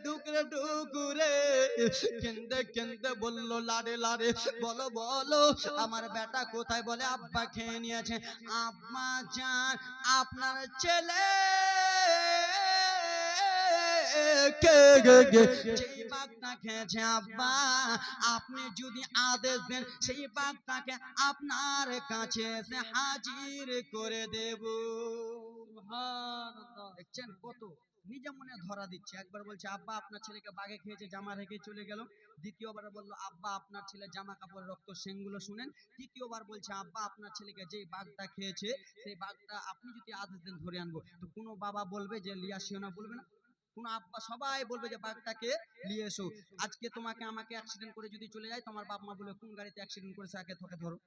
ডুকরে ডুকুরে কেন্দে কেন্দে বললো লাড়ে লাড়ে বলো বলো আমার বেটা কোথায় বলে আব্বা খেয়ে নিয়েছে আম্মা জান আপনার ছেলে যেই বাঘটা খেয়েছে আব্বা আপনি যদি আদেশ দেন সেই বাঘটাকে আপনার কাছে এসে হাজির করে দেব দেখছেন কত নিজে মনে ধরা দিচ্ছে একবার বলছে আব্বা আপনার ছেলেকে বাঘে খেয়েছে জামা রেখে চলে গেল দ্বিতীয়বার বললো আব্বা আপনার ছেলে জামা কাপড় রক্ত সেনগুলো শুনেন তৃতীয়বার বলছে আব্বা আপনার ছেলেকে যেই বাঘটা খেয়েছে সেই বাঘটা আপনি যদি আদেশ দেন ধরে আনবো তো কোনো বাবা বলবে যে লিয়াসিও না বলবে না কোন আব্বা সবাই বলবে যে বাঘটাকে নিয়ে এসো আজকে তোমাকে আমাকে অ্যাক্সিডেন্ট করে যদি চলে যায় তোমার বাপ মা বলে কোন গাড়িতে অ্যাক্সিডেন্ট করেছে আগে তোকে ধরো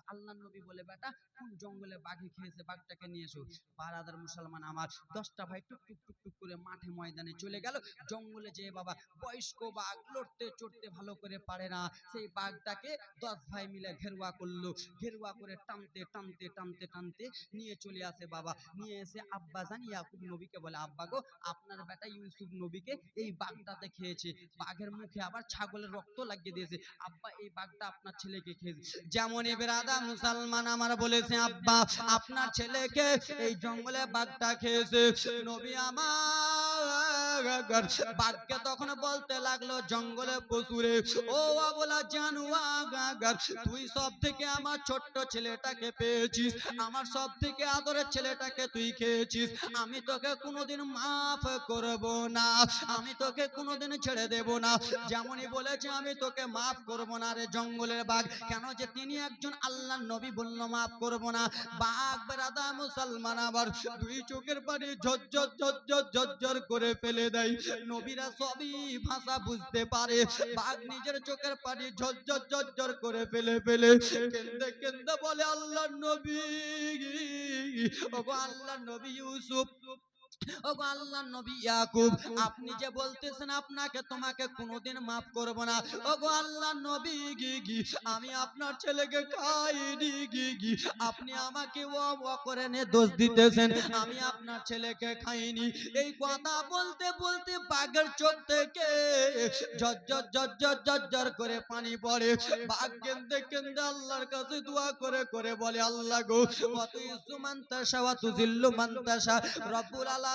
আল্লাহ নবী বলে বেটা কোন জঙ্গলে বাঘে খেয়েছে বাঘটাকে নিয়ে এসো বারাদার মুসলমান আমার 10টা ভাই টুক টুক টুক টুক করে মাঠে ময়দানে চলে গেল জঙ্গলে যে বাবা বয়স্ক বাঘ লড়তে চড়তে ভালো করে পারে না সেই বাঘটাকে 10 ভাই মিলে ঘেরুয়া করলো ঘেরুয়া করে টানতে টানতে টানতে টানতে নিয়ে চলে আসে বাবা নিয়ে এসে আব্বা জান ইয়াকুব নবীকে বলে আব্বা গো আপনার বেটা ইউসুফ নবীকে এই বাঘটাতে খেয়েছে বাঘের মুখে আবার ছাগলের রক্ত লাগিয়ে দিয়েছে আব্বা এই বাঘটা আপনার ছেলেকে খেয়েছে যেমন এবার মুসলমান আমার বলেছে আব্বা আপনার ছেলেকে এই জঙ্গলে বাঘটা খেয়েছে নবী আমার বাঘকে তখন বলতে লাগলো জঙ্গলে পশুরে ও আবলা জানুয়ার তুই সব থেকে আমার ছোট্ট ছেলেটাকে পেয়েছিস আমার সব থেকে আদরের ছেলেটাকে তুই খেয়েছিস আমি তোকে কোনোদিন মাফ করব না আমি তোকে কোনোদিন ছেড়ে দেব না যেমনই বলেছে আমি তোকে মাফ করব না রে জঙ্গলের বাঘ কেন যে তিনি একজন আল্লাহর নবী বলল মাফ করব না বাঘ বেরাদা মুসলমান আবার দুই চোখের পানি ঝরঝর ঝরঝর ঝরঝর করে ফেলে দেয় নবীরা সবই ভাষা বুঝতে পারে বাঘ নিজের চোখের পানি ঝরঝর ঝরঝর করে ফেলে কেন্দে কেন্দে বলে আল্লাহর নবী ওগো আল্লাহর নবী ইউসুফ ওগো আল্লাহর নবী ইয়াকুব আপনি যে বলতেছেন আপনাকে তোমাকে কোনোদিন মাফ করব না ওগো আল্লাহর নবী আমি আপনার ছেলেকে খাইনি আপনি আমাকে ও করে নে দোষ দিতেছেন আমি আপনার ছেলেকে খাইনি এই কথা বলতে বলতে বাঘের চোখ থেকে ঝরঝর ঝরঝর ঝরঝর করে পানি পড়ে বাঘ কেন্দে কেন্দে আল্লাহর কাছে দোয়া করে করে বলে আল্লাহ গো কত ইজ্জু মানতাশা ওয়া তুযিল্লু মানতাশা রব্বুল আলামিন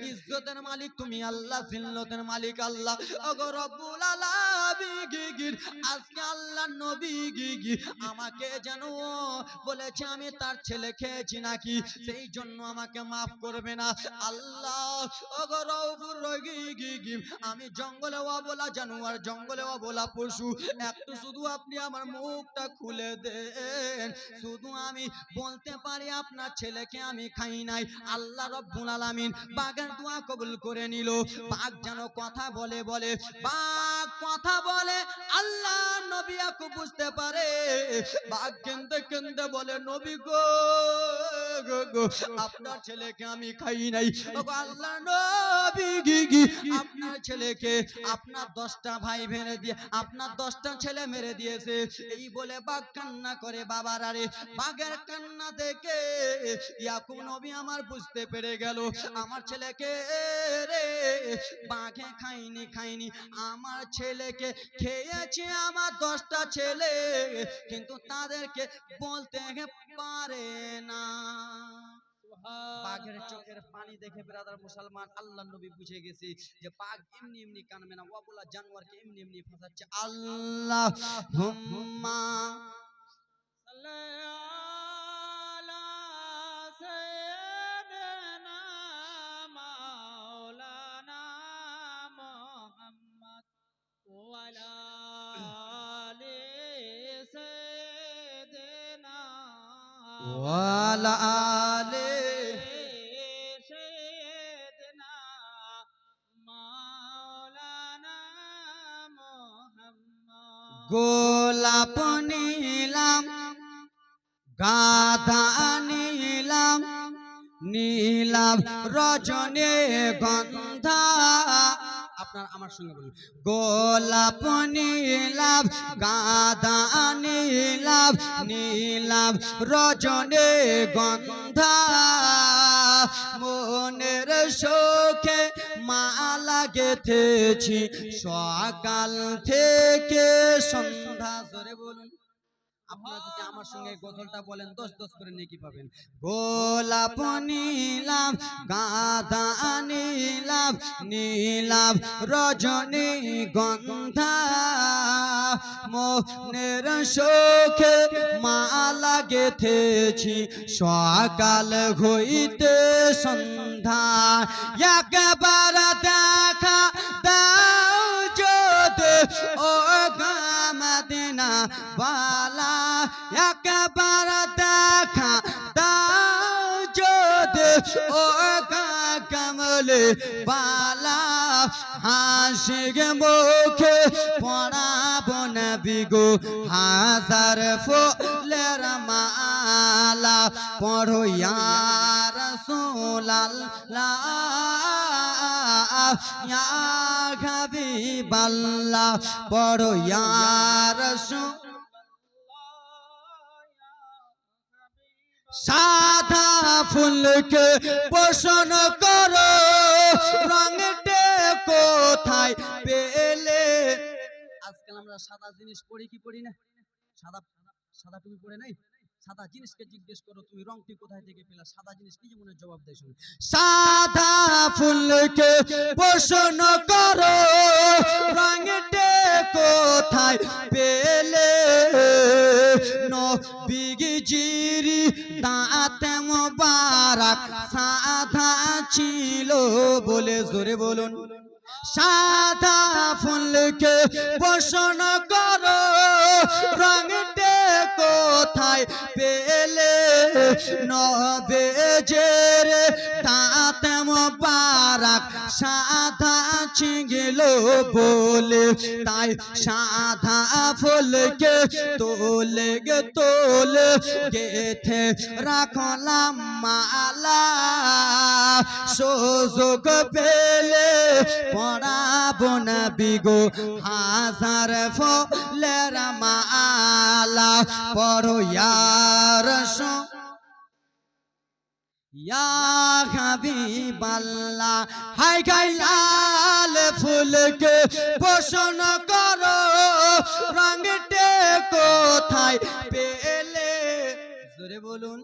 ইজ্জতের মালিক তুমি আল্লাহ জিল্লতের মালিক আল্লাহ ওগো রব্বুল আলামিন আজকে আল্লাহর নবী আমাকে যেন বলেছে আমি তার ছেলে খেয়েছি নাকি সেই জন্য আমাকে মাফ করবে না আল্লাহ ওগো রব্বুর রহিম আমি জঙ্গলে অবলা জানোয়ার জঙ্গলে অবলা পশু একটু শুধু আপনি আমার মুখটা খুলে দেন শুধু আমি বলতে পারি আপনার ছেলেকে আমি খাই নাই আল্লাহ রব্বুল আলামিন বাঘের দোয়া কবুল করে নিল বাঘ যেন কথা বলে বাঘ কথা বলে আল্লাহ নবী ইয়াকুব বুঝতে পারে, বাঘ কেঁদে কেঁদে বলে নবী গো আপনার ছেলেকে আমি খাই নাই। আল্লাহ নবী আপনার ছেলেকে আপনার 10টা ভাই মেরে দিয়ে আপনার 10টা ছেলে মেরে দিয়েছে। এই বলে বাঘ কান্না করে। বাবার আরে বাঘের কান্না দেখে ইয়াকুব নবী আমার বুঝতে পেরে গেল আমার ছেলেকে রে বাঘে খাইনি আমার ছেলেকে খেয়েছে আমার 10টা ছেলে, কিন্তু তাদেরকে বলতে পারে না। বাঘের চোখের পানি দেখে ব্রাদার মুসলমান আল্লাহ নবী বুঝে গেছে যে বাঘ এমনি এমনি কানবে না, ওয়াবুলা জানোয়ারকে এমনি এমনি ফাঁসাচ্ছে। আল্লাহুম্মা ওয়ালা আলে গোলাপ নিলাম গাধা নিলাম নীলাম রজনী গন্ধা। আপনার আমার সঙ্গে বলুন গোলাপ নীলাম গাধা নীলাম নীলাম রজনী গন্ধা। মনের শোকে মালা গেথেছি সকাল থেকে সন্ধ্যা। জোরে বলুন। আপনারা যদি আমার সঙ্গে গজলটা বলেন 10 করে নেকি পাবেন। গোলাপ নীলাম গাধা নীলাম নীলাম রজনী গন্ধা। মনের শোকে মালা গেথেছি সকাল হইতে সন্ধ্যা। একবার দেখা দাও যদি ও মদিনা বালা, একবার দেখা দাও যদি ও কমলে বালা। হাসি মুখে পড়াবো নবী গো হাজার ফুলের মালা। পড়ো ইয়া রাসূলুল্লাহ ইয়া হাবিবাল্লাহ, পড়ো ইয়া রাসূল। সাদা ফুলকে পোষণ করো রঙটে কোথায় পেলে। আজকাল আমরা সাদা জিনিস পড়ি কি পড়ি না? সাদা সাদা টুপি পড়ে নাই? সাদা জিনিসকে জিজ্ঞেস করো তুমি রংটি কোথায় থেকে পেলা, সাদা জিনিস নিজে মনে জবাব দেয়। শুনুন সাদা ফুলকে পোষণ করো রঙটে কোথায় পেলে। নবীজিরি দাঁতে মোবারক সাদা ছিল বলে। জোরে বলুন। সাদা ফুলকে পোষণ করো রঙটে কোথায় পেলে। নবীজির দাঁতে মোবারক সাদা ছিল বলে, তাই সাদা ফুলকে তোলে গেথে রাখলাম মালা। সুযোগ পেলে পড়াবো নবী গো হাজার ফুলের মালা। পড়ো ইয়া রাসূল ইয়া হাবিবাল্লাহ। হাই গাই লাল ফুলকে পোষণ করো রঙটে কোথায় পেলে। জোরে বলুন।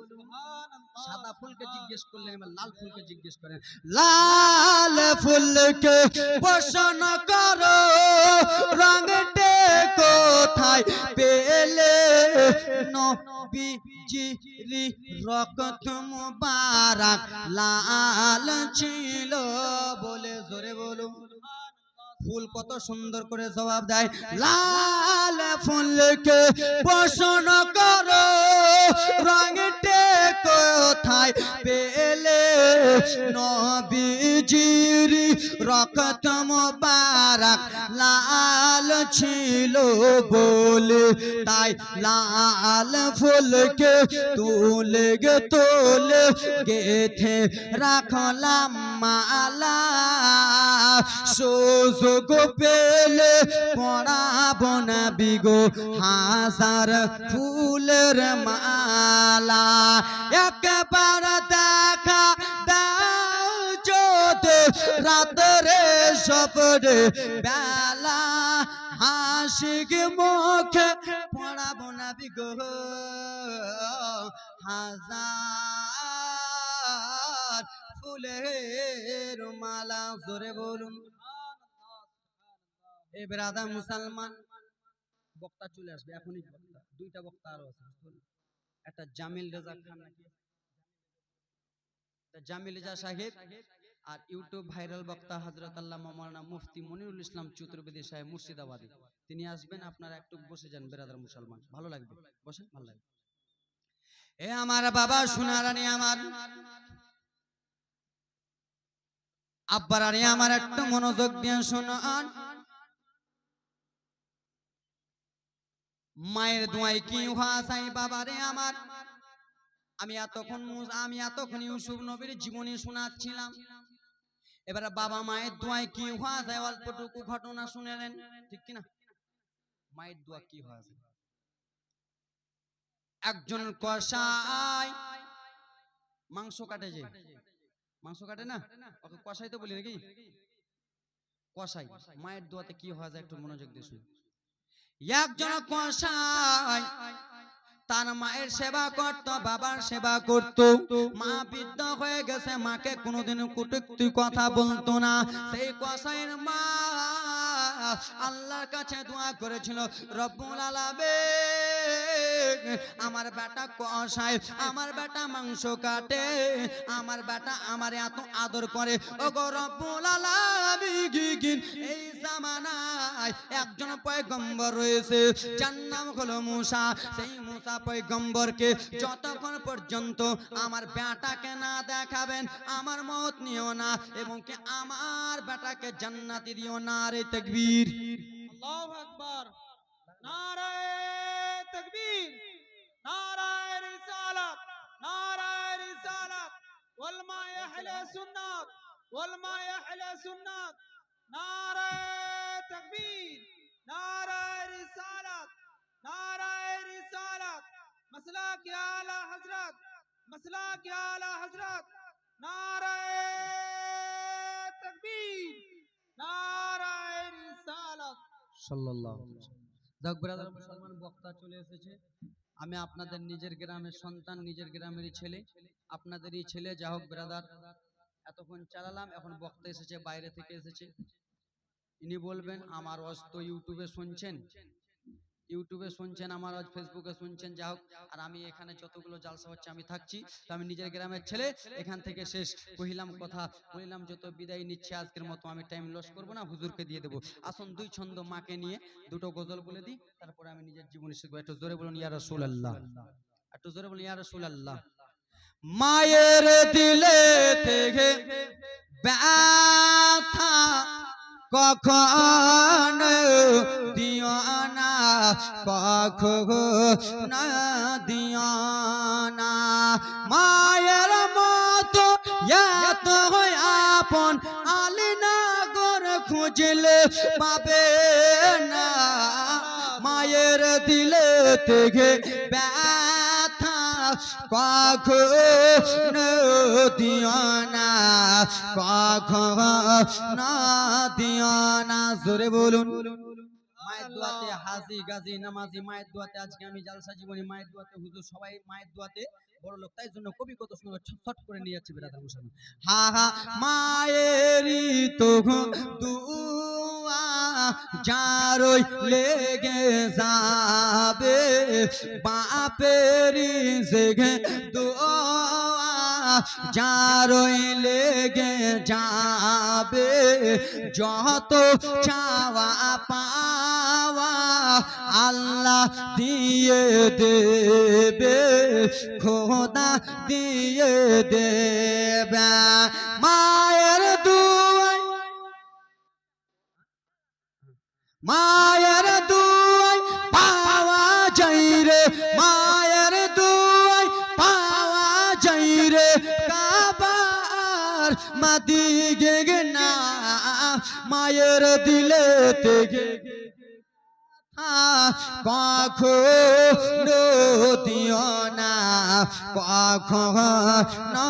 সাদা ফুলকে জিজ্ঞেস করলেন, এবার লাল ফুলকে জিজ্ঞেস করেন। লাল ফুলকে পোষণ করো রঙটে কোথায় পেলে। নবীজির রক্ত মুবারক লাল ছিল বলে। জোরে বলুন। ফুল কত সুন্দর করে জবাব দেয়। লাল ফুলকে পোষণ করো রঙটে কোথায় পেলে। নবীজির রক্ত মোবারক লাল ছিল বলে তাই লাল ফুলকে তুলে গেথে রাখলাম মালা সুযোগ পেলে পড়াবো না বিগো হাজার ফুলের মালা একবার দেখা দাও যদি রাতরে স্বপ্নে বেলা হাসিক মুখে পড়াবো না বিগো হাজার ফুলের মালা। জোরে বলুন। এই বেরাদা মুসলমান বক্তা চলে আসবে এখনই, বক্তা দুইটা বক্তা আরো আছে, একটা জামিল রেজা খান নাকি, জামিল রেজা সাহেব, আর ইউটিউব ভাইরাল বক্তা হযরত আল্লামা মাওলানা মুফতি মনিরুল ইসলাম চতুর্বেদী সাহেব মুর্শিদাবাদী, তিনি আসবেন। আপনারা একটু বসে যান বেরাদার মুসলমান, ভালো লাগবে, বসেন, ভালো লাগবে। এ আমার বাবা সোনারানি, আমার আব্বারানি, আমার একটু মনোযোগ দিয়ে শুনুন। মায়ের দোয়াই কি ভাষাই বাবারে আমার, আমি এতক্ষণ ইউসুফ নবীর জীবনী শোনাচ্ছিলাম। এবারে বাবা মায়ের দোয়াই কি ভাষায় অল্পটুকু ঘটনা শুনে নেন, ঠিক কিনা? মায়ের দোয়া কি ভাষায়? একজন কসাই মাংস কাটে, যে মাংস কাটে না, ওকে কসাই তো বলি নাকি, কসাই মায়ের দোয়াতে কি হয় যায় একটু মনোযোগ দিয়ে শুনুন। একজন কসাই তার মায়ের সেবা করত, বাবার সেবা করত। মা বৃদ্ধ হয়ে গেছে, মাকে কোনোদিন কটূক্তি কথা বলতো না। সেই কসাইয়ের মা আল্লাহর কাছে দোয়া করেছিল, রব্বুল আলামিন, আমার বেটা কসাই, আমার বেটা মাংস কাটে, আমার বেটা আমার এত আদর করে, ওগো রব্বুল আলামিন, এই জামানায় একজন পয়গম্বর রয়েছে, যার নাম হলো মুসা। সেই মুসা পয়গম্বরকে যতক্ষণ পর্যন্ত আমার বেটাকে না দেখাবেন, আমার মত নিও না, এবং কি আমার বেটাকে জান্নাতি দিও না। রে তাকবীর, আল্লাহু আকবার, নারায়ে তাকবীর, নারায়ে রিসালাত, নারায়ে রিসালাত, ওয়াল মা ইয়াহলা সুন্নাত, ওয়াল মা ইয়াহলা সুন্নাত, নারায়ে তাকবীর, নারায়ে রিসালাত, নারায়ে রিসালাত, মাসলাক ইয়া আলা হযরত, মাসলাক ইয়া আলা হযরত, নারায়ে তাকবীর, নারায়ে রিসালাত। সাল্লাল্লাহু আলাইহি ওয়াসাল্লাম। যাক ব্রাদার মুসলমান, বক্তা চলে এসেছে। আমি আপনাদের নিজের গ্রামের সন্তান, নিজের গ্রামেরই ছেলে, আপনাদেরই ছেলে। যা হোক ব্রাদার, এতক্ষণ চালালাম, এখন বক্তা এসেছে, বাইরে থেকে এসেছে। ইনি বলবেন আমার ওয়াজ তো ইউটিউবে শুনছেন, আমার আজ ফেসবুকে শুনছেন, যা হোক। আর আমি এখানে যতগুলো জালসা হচ্ছে আমি থাকছি, তো আমি নিজের গ্রামের ছেলে, এখান থেকে শেষ কহিলাম কথা, বলিলাম যত বিদায় নিচ্ছে আজকের মতো, আমি টাইম লস করবো না, হুজুরকে দিয়ে দেবো। আসুন দুই ছন্দ মাকে নিয়ে দুটো গজল বলে দিই, তারপরে আমি নিজের জীবনী শিখবো। একটু জোরে বলুন ইয়া রাসূলুল্লাহ, একটু জোরে বলুন ইয়া রাসূলুল্লাহ। মায়ের দিলে থেকে ব্যথা কখন দিও না, কখন দিও না, মায়ের মতো এত আপন আলীনগর খুঁজলে পাবে না, মায়ের দিলে থেকে ব্যথা কখন দিও না, কখন দিও না। জোরে বলুন। মায়ের দোয়াতে হাজি গাজী নামাজি, মায়ের দোয়াতে আজকে আমি জালসা জীবনী, মায়ের দোয়াতে হুজুর, সবাই মায়ের দোয়াতে বড় লোক, তাই জন্য কবি কত সুন্দর ছট করে নিয়ে যাচ্ছে বেরাদার মুসলমান। হা হা মায়েরই তো দুয়া যারই লেগে যাবে, বাপেরই জেগে দোয়া যারই লেগে যাবে যত চাওয়া পাওয়া আল্লাহ দিয়ে দেবে খোদা দিয়ে দেবে মায়ের দুয়াই মায়ের দুয়াই পাওয়া যাই রে মায়ের দুয়াই পাওয়া যাই রে কাবার মাদিগে না মায়ের দিলে থেকে কখনো দিও না কখনো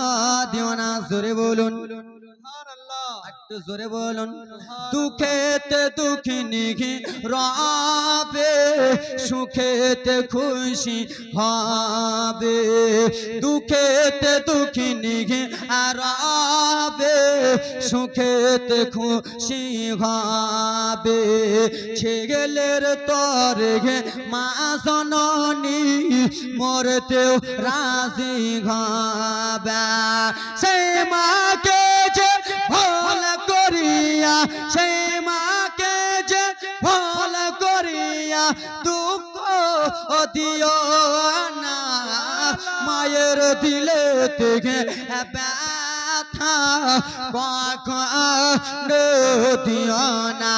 দিও না জোরে বলুন সুবহানাল্লাহ একটু জোরে বলুন দুঃখেতে দুঃখিনী রবে সুখেতে খুশি হবে দুঃখেতে দুঃখিনী রবে সুখেতে খুশি হবে ছেলের তরে মা জননী মরতেও রাজি হবে সেই মাকে যে ভুল করিয়া সেই মাকে যে ভুল করিয়া দুঃখ দিও না মায়ের দিলে থেকে ব্যথা কখনো দিও না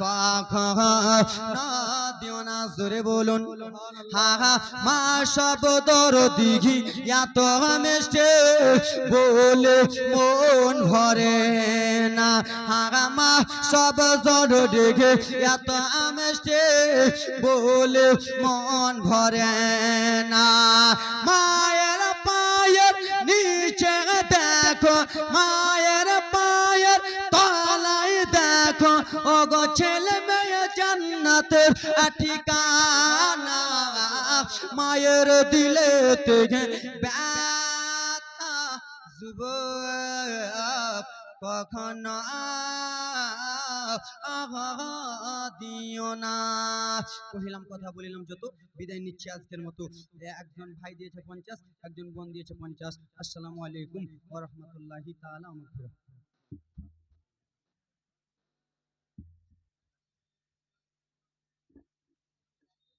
কখনো দিও না জোরে বলুন হা হা মা সব দরদি এত মিষ্টি বলে মন ভরে না হা মা সব দরদি এত মিষ্টি বলে মন ভরে না মায়ের পায়ের নিচে দেখো মায়ের পায়ের তলায় দেখো ও গো ছেলে মেয়ে জান্নাতের ঠিকানা মায়ের দিলে থেকে ব্যথা যুবক কখনো দিও না কহিলাম কথা বলিলাম যত বিদায় নিচ্ছি আজকের মতো একজন ভাই দিয়েছে 50 একজন বোন দিয়েছে 50 আসসালামু আলাইকুম ওয়া রাহমাতুল্লাহি তাআলা ওয়া বারাকাতুহু